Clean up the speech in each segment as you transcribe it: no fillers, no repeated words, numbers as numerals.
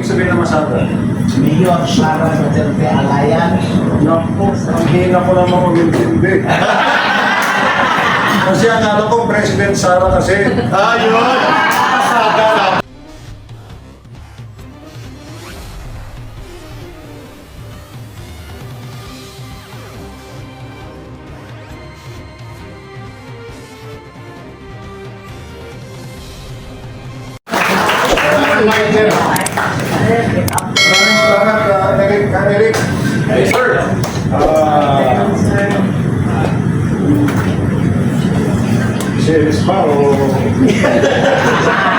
sabihin ng masada? Mayor Sara Duterte Alliance. Naku, ang hina ko naman mag-intindi. Kasi ang alam ko, President Sara kasi. Ayun! Masada lang. Maraming salamat, Eric. Yes, sir. Serious ba o...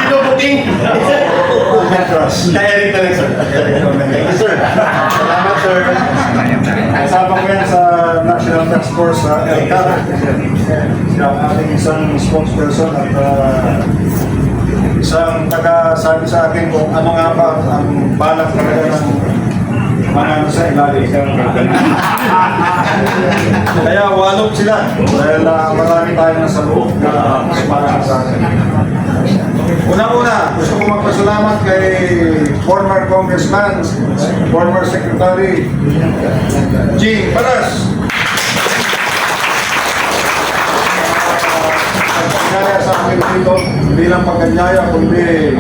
Pinubuking. Direct na lang, sir. Thank you, sir. Salamat, sir. Kasama ko yan sa National Task Force sa LCAT. Siya ang ating isang spokesperson at isang taga-sabi sa akin kung ano nga ba ang balak talaga ng mga ano sa ilalim. Kaya walog sila dahil marami tayo na sa loob na para sa akin. Una-una, gusto ko magpasalamat kay former congressman, former secretary, G. Paras. Pagkanyaya sa akin dito, hindi lang pagkanyaya, kundi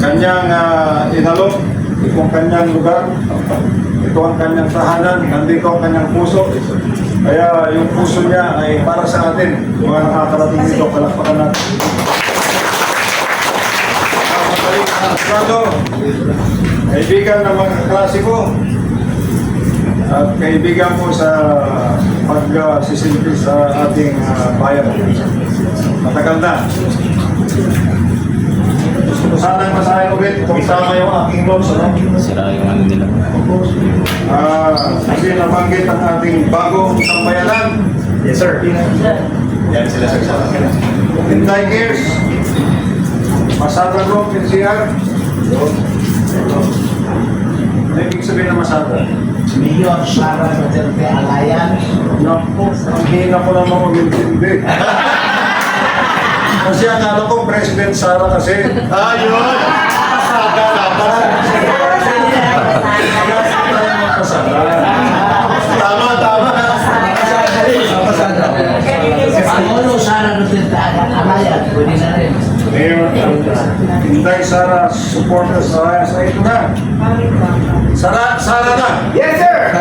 kanyang inalok, itong kanyang lugar, ito ang kanyang tahanan, nandito ang kanyang puso. Kaya yung puso niya ay para sa atin, mga nakakarating dito, palakpakan natin. Kaibigan ng mga kaklase ko at kaibigan ko sa pagsisilbi sa ating bayan. Matagal na. Gusto ko sanang masahin ulit kung tama yung aking notes, ano? Sira yung ano nila. Kasi nabanggit ang ating bagong sambayanan. Yes, sir. Yan sila, sir. In 9 years, Masada Group, NCR. Ano ibig sabihin ng Masada? Mayor Sara Duterte Alliance. Naku, ang hina ko naman mag-intindi. Kasi ang alam ko, President Sara kasi. Ayun! Masada lang. Tama, tama. Pangulo Sara Duterte Alliance. Pwede na rin. Mayor, Inday Sara, supporters sa ito na. Sara na. Yes, sir.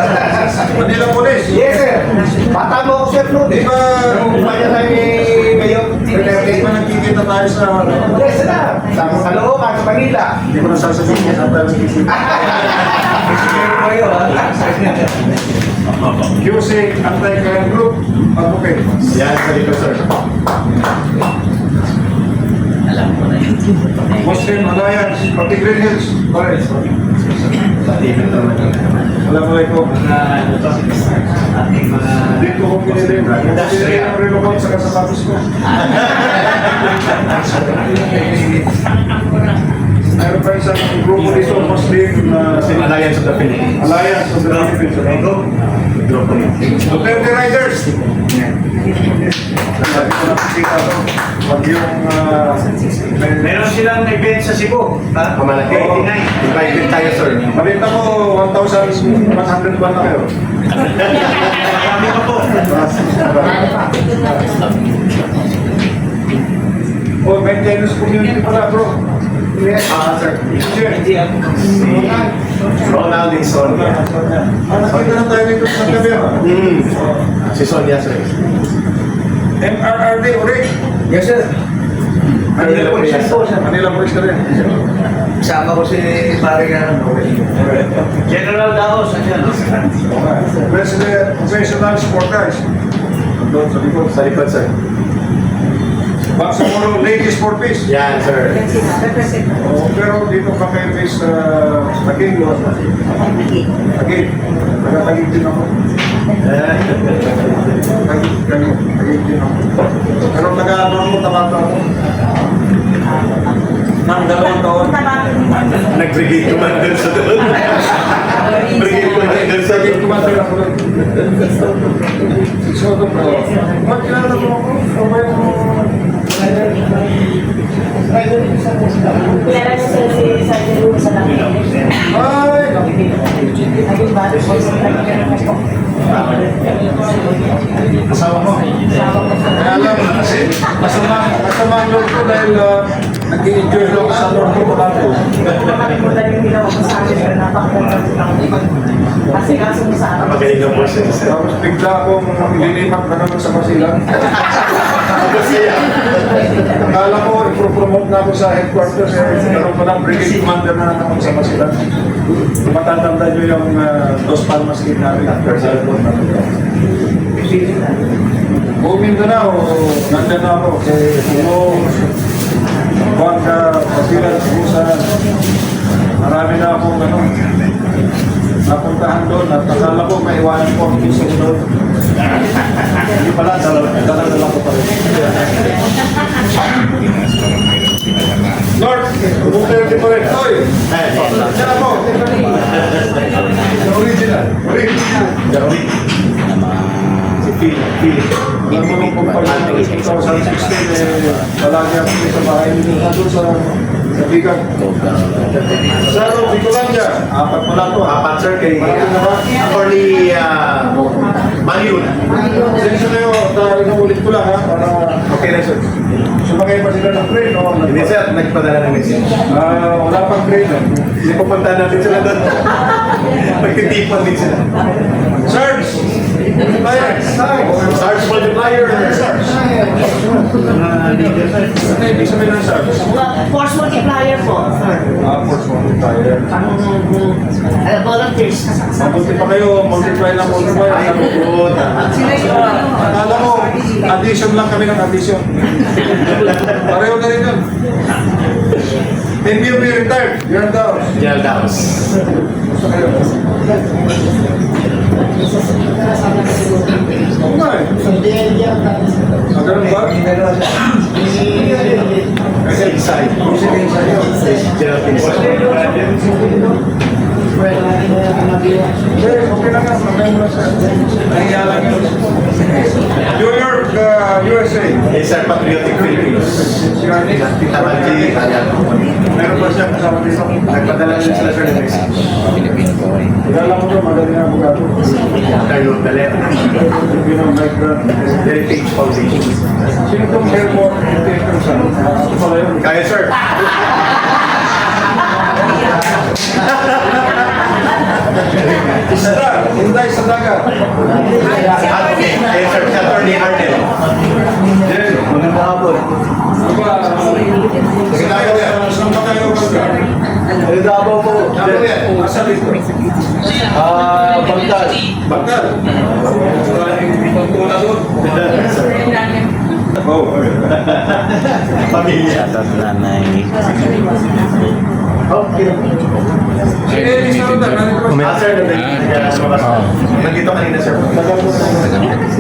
Manila Police. Yes, sir. Bata mo ako, sir, no? Di ba, Kumanya tayo ni Mayor. di ba nagkikita tayo sa... Yes, sir. Sa Caloocan, sa Manila. Hindi ko nasasabihin kung saan tayo nagkikita. QC, Anti-Crime Group, Advocate. Yan, sa dito, sir. Alam ko na yun. Muslim Alliance, Pati Green Hills. Alright. Assalamualaikum. Dito ko pinili. Pinili ang relocon sa kasapatos ko. Mayroon pa isang grupo dito, Muslim Alliance of the Philippines. Alliance of the Philippines. Duterte Riders. Sabi ko nakikita to. Pag yung... Meron silang event sa Cebu. Pamalaki. 89. Invited tayo, sir. Balita ko, 1,100 ba na kayo? Marami pa po. Oh, maintenance community pala, bro. Sir. Sir. Ronald and Sonia. Nakita na tayo dito sa gabi. Si Sonia, sir. MRRD, ulit. Yes, sir. Manila Police po siya. Manila Police ka rin. Kasama ko si pare nga. General Daos, andyan. President, professional supporters. Doon sa likod. Sa likod, sir. Bangsamoro, Ladies for Peace. Yan, sir. Oh, pero dito pa kayo guys, Tagig. Tagig. Taga-Tagig din ako. Tagig din ako. Pero taga-ano ako, tabato ako. Nang 2 taon. Nag-brigade commander sa doon. Brigade commander sa Tagig kumagal ako doon. So, ito po. Magkilala mo ako. O ba yung... Kailan siya si Sergeant sa namin? Asawa mo? Kaya lang, masama ang loob ko dahil nag-i-enjoy lang ako sa loob ko bago. Magaling ng boss eh. Tapos bigla akong lilipat na naman sa Basilan. Masaya. Akala ko, ipropromote na ako sa headquarters. Karoon ko lang, brigade commander na naman sa Basilan. Matatanda nyo yung Dos Palmas Kid namin after sa airport namin. Mindanao, nandyan na ako. Buwan ka, Basilan, Busan. Marami na akong napuntahan doon at akala ko maiwanan ko ang piso doon. Hindi pala, dala ko pa rin. Lord, bumukay pa rin. Oy! Diyan ako! The original. Alam mo nung kumpanya ng 2016, palagi ako sa bahay nito sa bigat. Saro, Bicolanja. Apat pala to. Apat sir kay Marami na ba? Attorney Maliun. Sensyo na yun, inuulit ko lang ha, para Okay na sir. sumakay pa sila ng train, no? Hindi sir, nagpadala ng message. Wala pang train, eh. Hindi pupunta natin sila doon. Magtitipon din sila. Sarge! Sarge multiplier. Ano ibig sabihin ng Sarge? Force multiplier po. Force multiplier. Volunteers. Mabuti pa kayo, multiply na multiply. Akala mo, addition lang kami ng addition. Pareho na rin yun. Hindi yung retired. You're down. General Daos. Gusto kayo? Oo nga eh. Ganun ba? Kasi inside. General Pinsan. Okay lang nga. Mamaya mo lang sir. Nahiya lang yun. New York, USA. Yes sir, Patriotic Philippines. Tita Manji, Meron ba siya kasama dito? nagpadala din sila sir ng message. Kilala mo doon, magaling na abogado. Carlo Galera. Filipino migrant. Heritage Foundation. Sino itong airport theater sa? Ito pala yun. Kaya sir. Isda! Hinday sa dagat. Okay, kaya sir, si Attorney Arnel. Yes. Magandang hapon. Ano ba? Sige tayo yan. Saan ba tayo magka? Davao po. Ano yan? Asa dito? Bagdad. Bagdad. Maraming pagkuna doon. Oh. Pamilya. Si Eddie Sarutan, nandito ba? Sir, nandito kanina sir.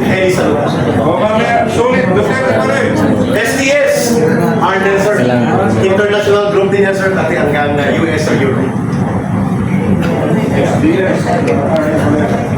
Hey, saludos. O mamaya, sulit. Duterte pa rin. STS! Arnel sir. International group din yan sir, dati hanggang US or Europe. Yes.